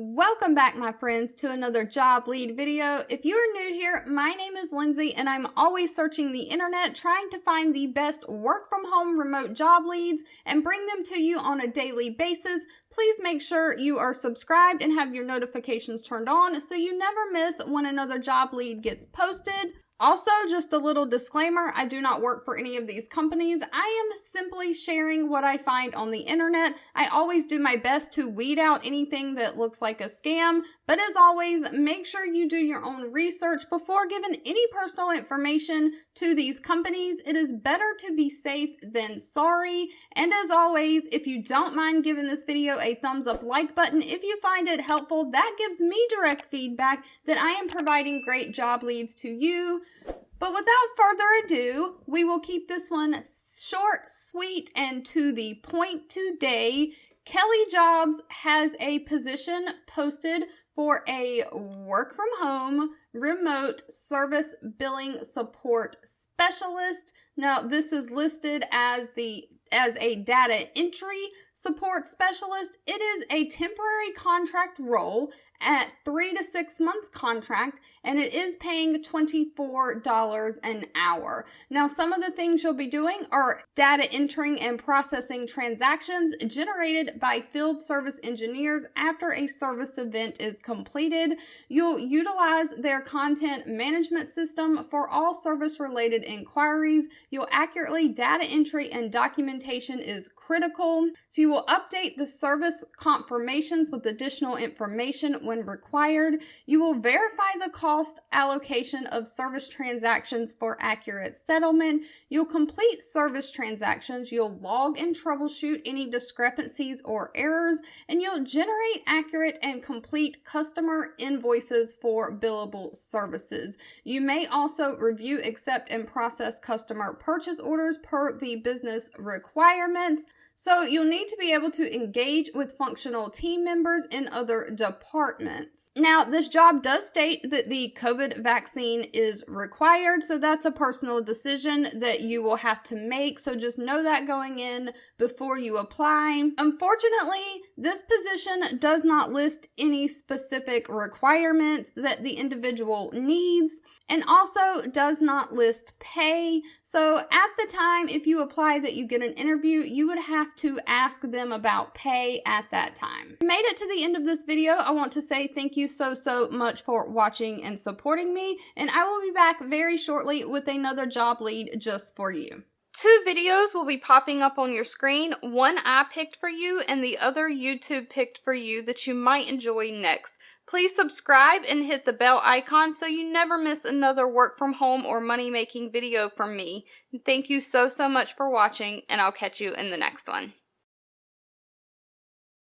Welcome back, my friends, to another job lead video. If you are new here, my name is Lindsay and I'm always searching the internet trying to find the best work from home remote job leads and bring them to you on a daily basis. Please make sure you are subscribed and have your notifications turned on so you never miss when another job lead gets posted. Also, just a little disclaimer, I do not work for any of these companies. I am simply sharing what I find on the internet. I always do my best to weed out anything that looks like a scam, but as always, make sure you do your own research before giving any personal information to these companies. It is better to be safe than sorry. And as always, if you don't mind giving this video a thumbs up like button, if you find it helpful, that gives me direct feedback that I am providing great job leads to you. But without further ado, we will keep this one short, sweet, and to the point today. Kelly Jobs has a position posted for a work from home remote service billing support specialist. Now, this is listed as a data entry support specialist. It is a temporary contract role at 3 to 6 months contract, and it is paying $24 an hour. Now, some of the things you'll be doing are data entering and processing transactions generated by field service engineers after a service event is completed. You'll utilize their content management system for all service-related inquiries. You'll accurately data entry and documentation is critical. So you will update the service confirmations with additional information when required. You will verify the cost allocation of service transactions for accurate settlement. You'll complete service transactions. You'll log and troubleshoot any discrepancies or errors, and you'll generate accurate and complete customer invoices for billable services. You may also review, accept, and process customer purchase orders per the business requirements. So you'll need to be able to engage with functional team members in other departments. Now, this job does state that the COVID vaccine is required, so that's a personal decision that you will have to make. So just know that going in before you apply. Unfortunately, this position does not list any specific requirements that the individual needs, and also does not list pay. So at the time, if you apply that you get an interview, you would have to ask them about pay at that time. If you made it to the end of this video, I want to say thank you so much for watching and supporting me, and I will be back very shortly with another job lead just for you. 2 videos will be popping up on your screen. One I picked for you and the other YouTube picked for you that you might enjoy next. Please subscribe and hit the bell icon so you never miss another work from home or money making video from me. Thank you so much for watching, and I'll catch you in the next one.